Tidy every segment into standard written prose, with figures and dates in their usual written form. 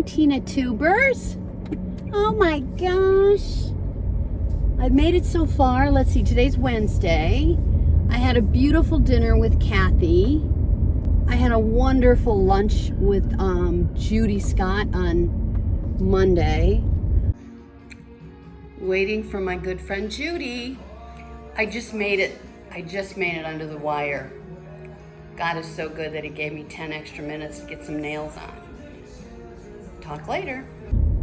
Tina Tubers. Oh my gosh. I've made it so far. Let's see, today's Wednesday. I had a beautiful dinner with Kathy. I had a wonderful lunch with Judy Scott on Monday. Waiting for my good friend Judy. I just made it under the wire. God is so good that he gave me 10 extra minutes to get some nails on. Talk later.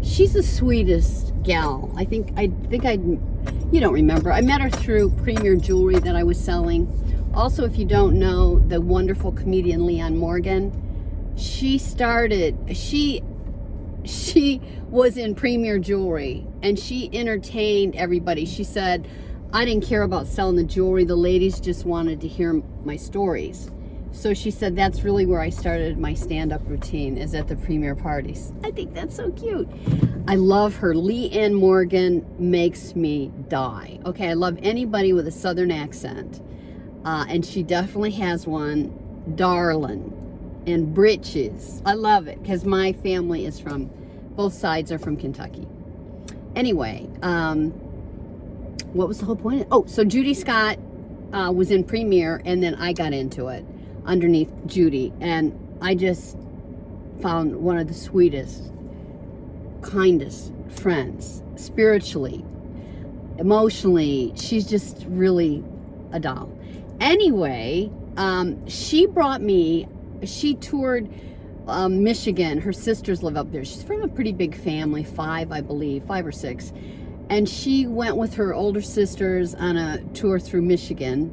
She's the sweetest gal. I think you don't remember. I met her through Premier Jewelry that I was selling. Also, if you don't know, the wonderful comedian Leon Morgan, she was in Premier Jewelry and she entertained everybody. She said, I didn't care about selling the jewelry. The ladies just wanted to hear my stories. So she said that's really where I started my stand-up routine, is at the Premier parties. I think that's so cute. I love her. Leanne Morgan makes me die. Okay, I love anybody with a southern accent. And she definitely has one. Darling and Britches. I love it because my family is from, both sides are from Kentucky. Anyway, what was the whole point? Oh, so Judy Scott was in Premier, and then I got into it underneath Judy, and I just found one of the sweetest, kindest friends, spiritually, emotionally. She's just really a doll. Anyway, she toured Michigan. Her sisters live up there. She's from a pretty big family, 5 or 6. And she went with her older sisters on a tour through Michigan.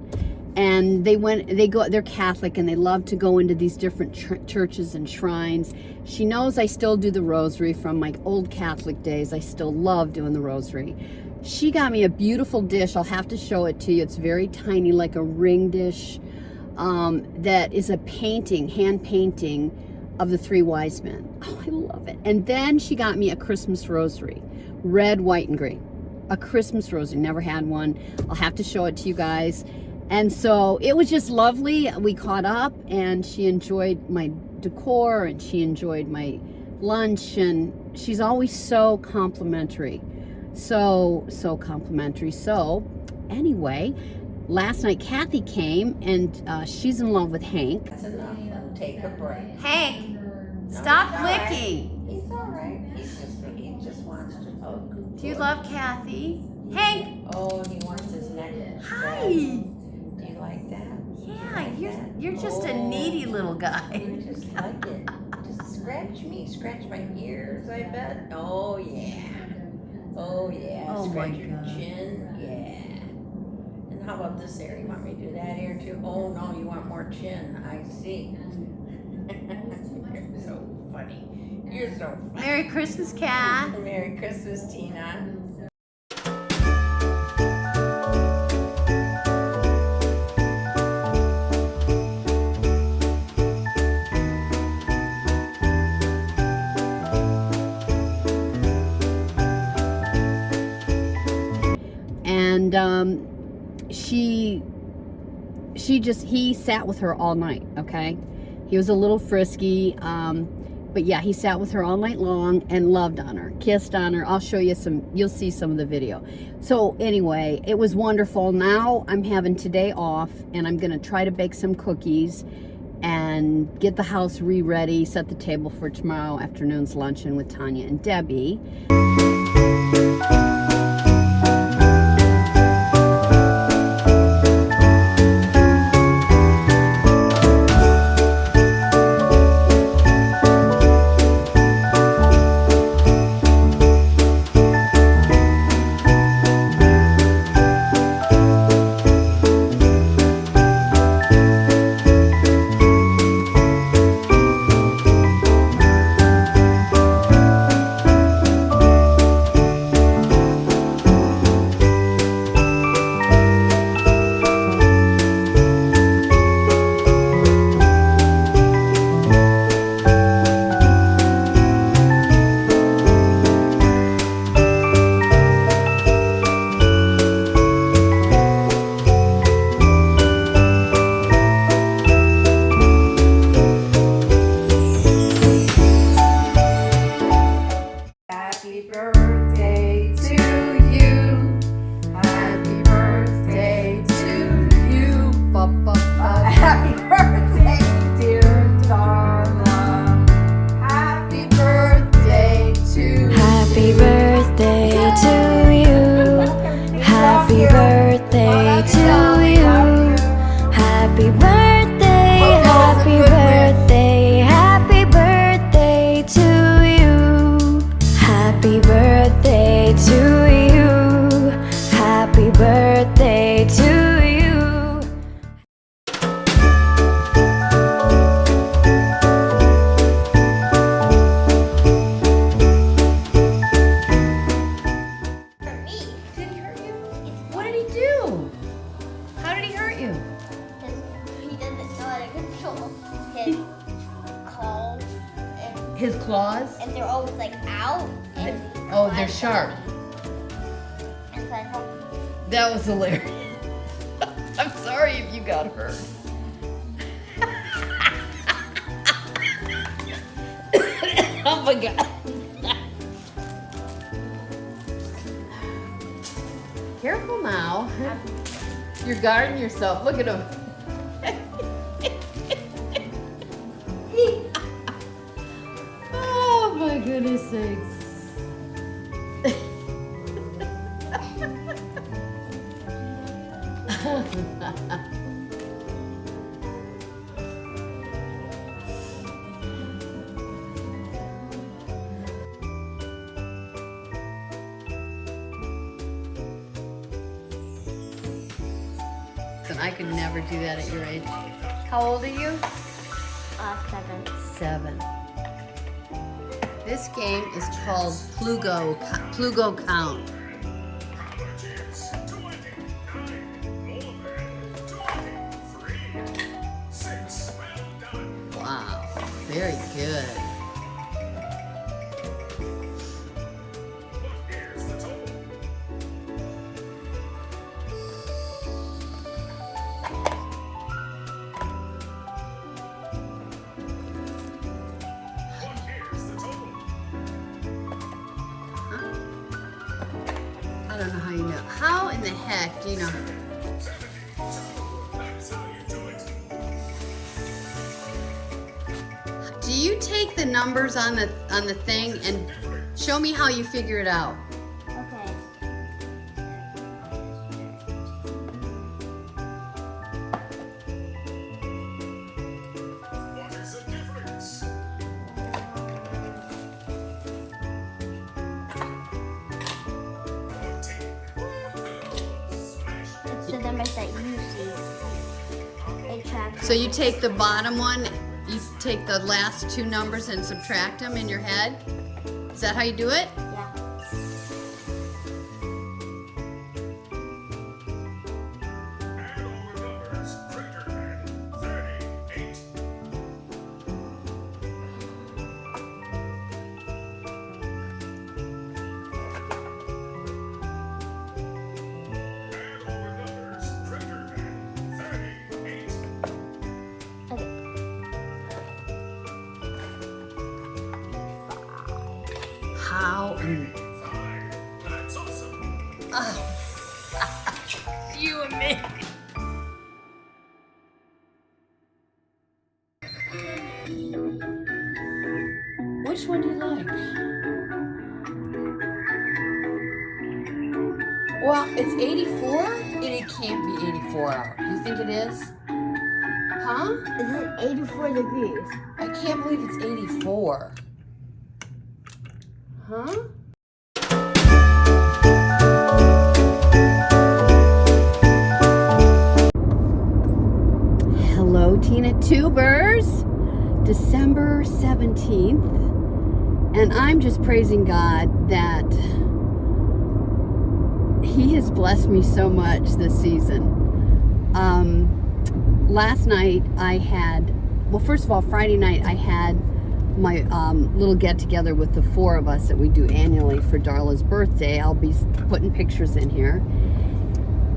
And they're Catholic, and they love to go into these different churches and shrines. She knows I still do the rosary from my old Catholic days. I still love doing the rosary. She got me a beautiful dish. I'll have to show it to you. It's very tiny, like a ring dish, that is a painting, hand painting of the 3 wise men. Oh, I love it. And then she got me a Christmas rosary, red, white, and green. A Christmas rosary. Never had one. I'll have to show it to you guys. And so it was just lovely. We caught up, and she enjoyed my decor, and she enjoyed my lunch, and she's always so complimentary. So complimentary. So anyway, last night Kathy came, and she's in love with Hank. That's enough. Take a break. Hank, stop licking. Right. He's all right. He just wants to hug. Do you love Kathy? Hank. Oh, he wants his neck. Hi. Do you like that? Yeah, you're just a needy little guy. You just like it. Just scratch my ears, I bet. Oh yeah. Oh yeah. Oh, scratch my your God. chin. Yeah. And how about this area? You want me to do that here too? Oh no, you want more chin. I see. You're so funny. You're so funny. Merry Christmas, Kat. Merry Christmas, Tina. And he sat with her all night. Okay, he was a little frisky, but yeah, he sat with her all night long and loved on her, kissed on her. I'll show you you'll see some of the video. So anyway, it was wonderful. Now I'm having today off, and I'm gonna try to bake some cookies and get the house ready, set the table for tomorrow afternoon's luncheon with Tanya and Debbie. claws? And they're always like out. And Oh, they're sharp. And so I hope. That was hilarious. I'm sorry if you got hurt. Oh my God. Careful now. You're guarding yourself. Look at him. Oh my goodness sakes. I could never do that at your age. How old are you? 7. 7. This game is called Plugo Count. Wow, very good. I don't know how you know. How in the heck do you know? Do you take the numbers on the thing and show me how you figure it out? Okay. It's the numbers that you see. It tracks. So you take the bottom one, you take the last 2 numbers and subtract them in your head? Is that how you do it? Yeah. How? Oh. You and me. Which one do you like? Well, it's 84? It can't be 84 hours. You think it is? Huh? Is it 84 degrees? I can't believe it's 84. Huh? Hello, Tina Tubers. December 17th. And I'm just praising God that He has blessed me so much this season. Last night I had, well, first of all, Friday night I had my little get-together with the 4 of us that we do annually for Darla's birthday. I'll be putting pictures in here.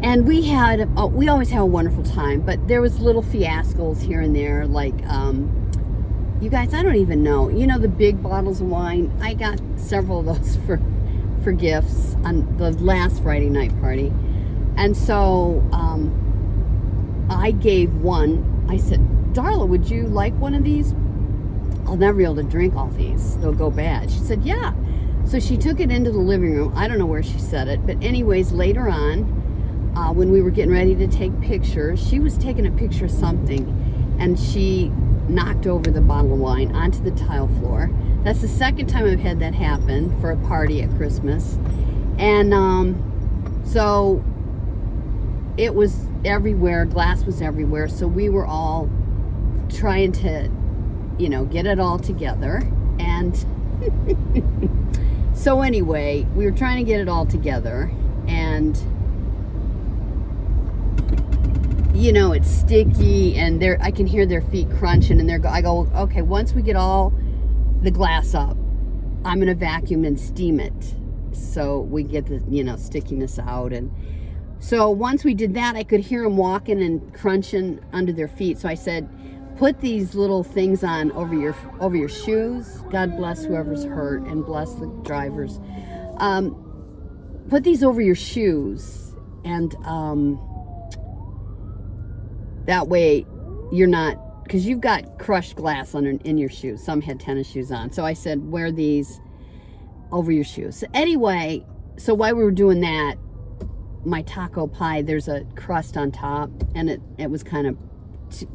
And we always have a wonderful time, but there was little fiascos here and there, like, you guys, I don't even know. You know the big bottles of wine? I got several of those for gifts on the last Friday night party. And so I gave one. I said, Darla, would you like one of these? I'll never be able to drink all these. They'll go bad. She said, yeah. So she took it into the living room. I don't know where she set it. But anyways, later on, when we were getting ready to take pictures, she was taking a picture of something. And she knocked over the bottle of wine onto the tile floor. That's the second time I've had that happen for a party at Christmas. And so it was everywhere. Glass was everywhere. So we were all trying to, you know, get it all together. And so anyway, we were trying to get it all together. And you know, it's sticky, and I can hear their feet crunching, and I go, okay, once we get all the glass up. I'm going to vacuum and steam it so we get the, stickiness out. And so once we did that, I could hear them walking and crunching under their feet. So I said, put these little things on over your shoes. God bless whoever's hurt and bless the drivers. Put these over your shoes, and that way you're not, because you've got crushed glass in your shoes. Some had tennis shoes on. So I said, wear these over your shoes. So anyway, so while we were doing that, my taco pie, there's a crust on top, and it was kind of,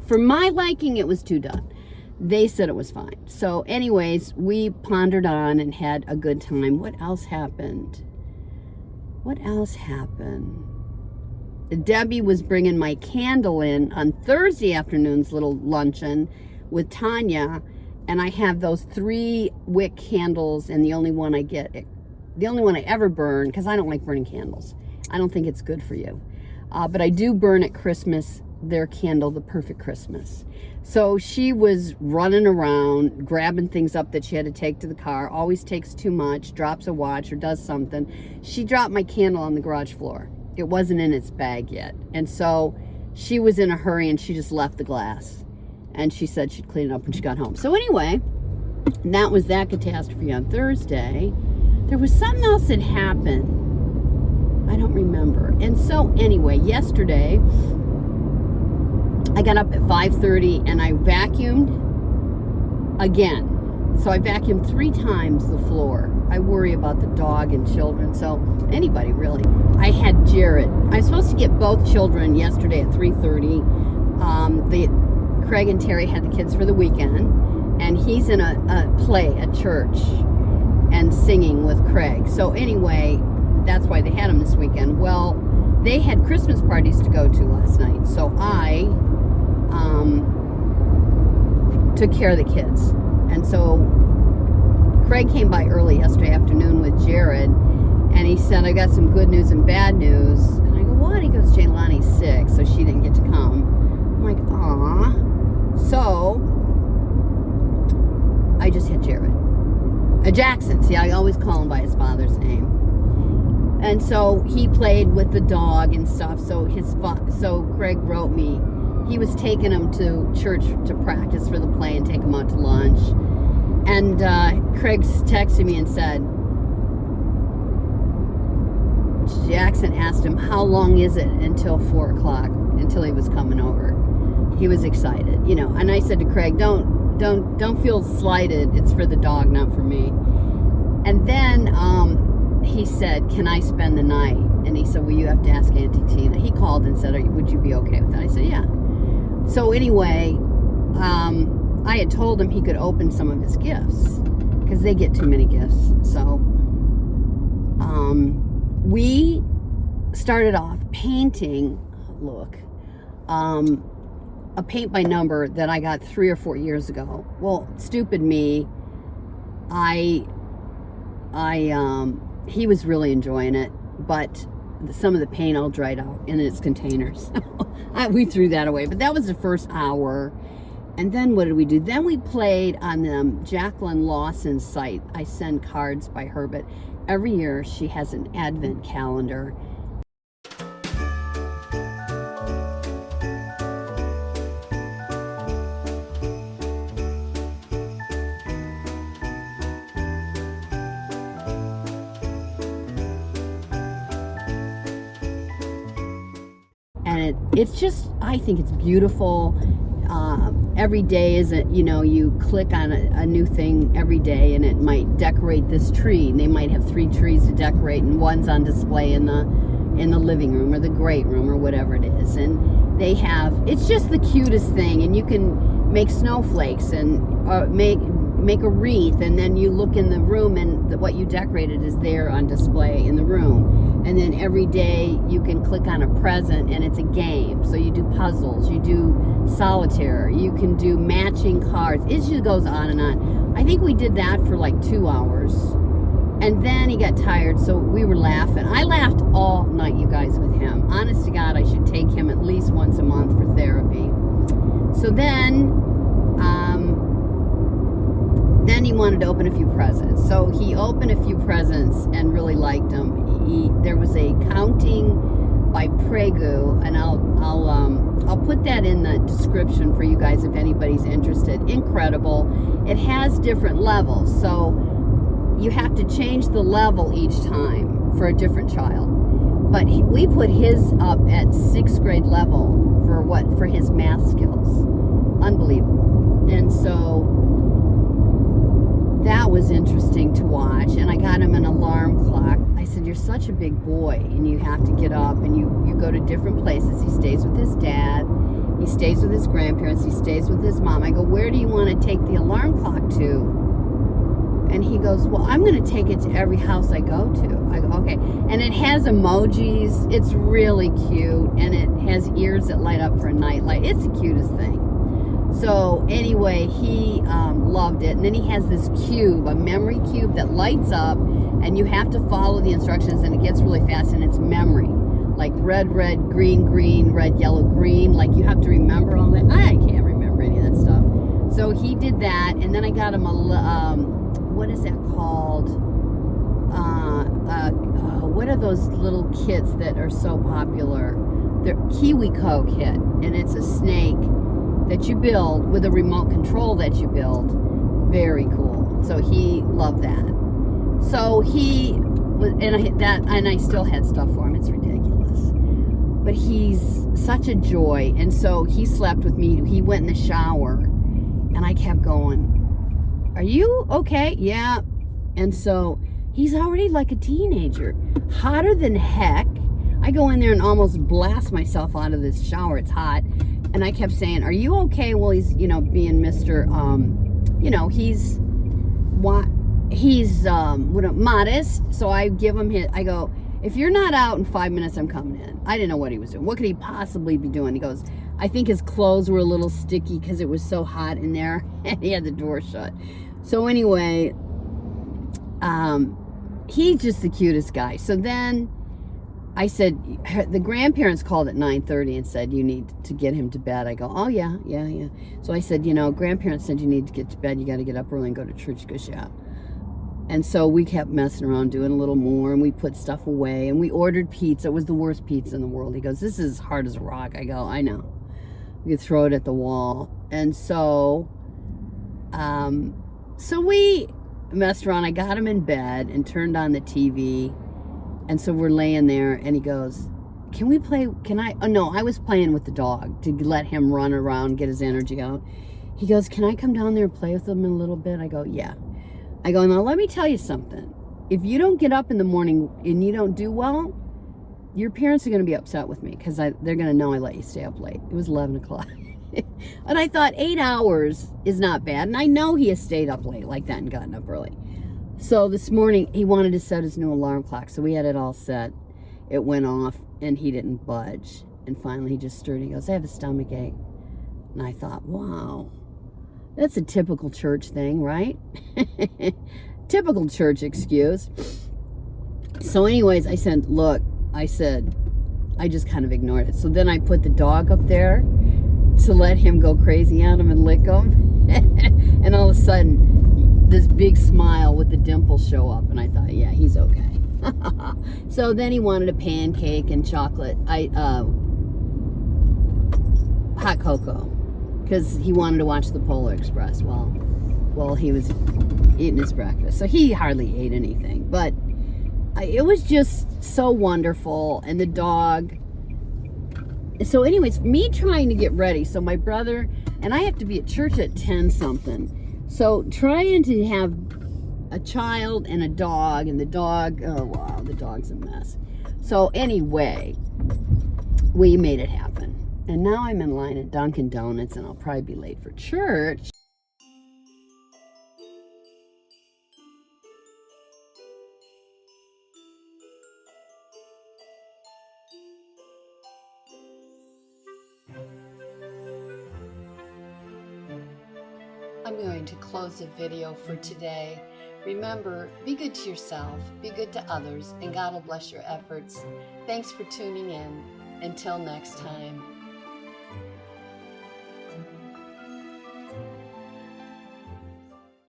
for my liking, it was too done. They said it was fine. So anyways, we pondered on and had a good time. What else happened? Debbie was bringing my candle in on Thursday afternoon's little luncheon with Tanya, and I have those 3 wick candles, and the only one I ever burn, because I don't like burning candles. I don't think it's good for you. But I do burn at Christmas their candle, the Perfect Christmas. So she was running around, grabbing things up that she had to take to the car, always takes too much, drops a watch or does something. She dropped my candle on the garage floor. It wasn't in its bag yet. And so she was in a hurry, and she just left the glass. And she said she'd clean it up when she got home. So anyway, that was that catastrophe on Thursday. There was something else that happened. I don't remember. And so anyway, yesterday, I got up at 5:30 and I vacuumed again. So I vacuumed 3 times the floor. I worry about the dog and children, so anybody really. I had Jared. I was supposed to get both children yesterday at 3:30. Craig and Terry had the kids for the weekend, and he's in a play at church and singing with Craig. So anyway, that's why they had him this weekend. Well, they had Christmas parties to go to last night, so I took care of the kids. And so Craig came by early yesterday afternoon with Jared, and he said, I got some good news and bad news. And I go, what? He goes, Jaylani's sick, so she didn't get to come. I'm like, aw. So I just had Jared. Jackson. See, I always call him by his father's name. And so he played with the dog and stuff. So so Craig wrote me. He was taking him to church to practice for the play and take him out to lunch. And Craig texted me and said, Jackson asked him, how long is it until 4 o'clock, until he was coming over? He was excited, And I said to Craig, don't feel slighted. It's for the dog, not for me. And then he said, can I spend the night? And he said, well, you have to ask Auntie Tina. He called and said, would you be okay with that? I said, yeah. So anyway, I had told him he could open some of his gifts, because they get too many gifts. So we started off painting, a paint by number that I got 3 or 4 years ago. Well, stupid me, he was really enjoying it, but some of the paint all dried out in its containers. We threw that away, but that was the first hour. And then what did we do? Then we played on Jacqueline Lawson's site. I send cards by her, but every year she has an advent calendar. And it's just, I think it's beautiful. Every day is you click on a new thing every day, and it might decorate this tree. And they might have 3 trees to decorate, and one's on display in the living room or the great room or whatever it is. And they have, it's just the cutest thing. And you can make snowflakes and make a wreath, and then you look in the room, and what you decorated is there on display in the room. And then every day you can click on a present, and it's a game. So you do puzzles, you do solitaire, you can do matching cards. It just goes on and on. I think we did that for like 2 hours. And then he got tired, so we were laughing. I laughed all night, you guys, with him. Honest to God, I should take him at least once a month for therapy. So then then he wanted to open a few presents. So he opened a few presents and really liked them. There was a counting by Pregu, and I'll put that in the description for you guys if anybody's interested. Incredible. It has different levels, so you have to change the level each time for a different child. But we put his up at 6th grade level for his math skills. Unbelievable. And so that was interesting to watch. And I got him an alarm clock. I said, you're such a big boy and you have to get up, and you go to different places. He stays with his dad. He stays with his grandparents. He stays with his mom. I go, where do you want to take the alarm clock to? And he goes, well, I'm going to take it to every house I go to. I go, okay. And it has emojis. It's really cute. And it has ears that light up for a nightlight. It's the cutest thing. So anyway, he loved it. And then he has this cube, a memory cube that lights up, and you have to follow the instructions, and it gets really fast, and it's memory. Like red, red, green, green, red, yellow, green. Like you have to remember all that. I can't remember any of that stuff. So he did that, and then I got him what is that called? What are those little kits that are so popular? They're Kiwi Coke kit, and it's a snake that you build with a remote control that you build. Very cool. So he loved that. So he was, and I still had stuff for him. It's ridiculous, but he's such a joy. And so he slept with me. He went in the shower, and I kept going, are you okay? Yeah. And so he's already like a teenager, hotter than heck. I go in there and almost blast myself out of this shower. It's hot. And I kept saying, are you okay? Well, he's, being Mr., he's modest. So I give him I go, if you're not out in 5 minutes, I'm coming in. I didn't know what he was doing. What could he possibly be doing? He goes, I think his clothes were a little sticky because it was so hot in there, and he had the door shut. So anyway, he's just the cutest guy. So then I said, the grandparents called at 9:30 and said, you need to get him to bed. I go, oh, yeah. So I said, grandparents said you need to get to bed. You got to get up early and go to church. He goes, yeah. And so we kept messing around, doing a little more, and we put stuff away, and we ordered pizza. It was the worst pizza in the world. He goes, this is hard as a rock. I go, I know. We could throw it at the wall. And so, we messed around. I got him in bed and turned on the TV. And so we're laying there, and he goes, I was playing with the dog to let him run around, get his energy out. He goes, can I come down there and play with him in a little bit? I go, yeah. I go, now let me tell you something. If you don't get up in the morning and you don't do well, your parents are going to be upset with me because they're going to know I let you stay up late. It was 11 o'clock. And I thought 8 hours is not bad. And I know he has stayed up late like that and gotten up early. So this morning, he wanted to set his new alarm clock. So we had it all set. It went off, and he didn't budge. And finally, he just stirred. He goes, I have a stomach ache. And I thought, wow, that's a typical church thing, right? Typical church excuse. So anyways, I said, I just kind of ignored it. So then I put the dog up there to let him go crazy on him and lick him. And all of a sudden, this big smile with the dimples show up, and I thought, yeah, he's okay. So then he wanted a pancake and chocolate, hot cocoa, because he wanted to watch the Polar Express while he was eating his breakfast. So he hardly ate anything, but it was just so wonderful. And the dog. So anyways, me trying to get ready. So my brother and I have to be at church at 10 something. So trying to have a child and a dog, and the dog, oh wow, the dog's a mess. So anyway, we made it happen. And now I'm in line at Dunkin' Donuts, and I'll probably be late for church. I'm going to close the video for today. Remember, be good to yourself, be good to others, and God will bless your efforts. Thanks for tuning in. Until next time.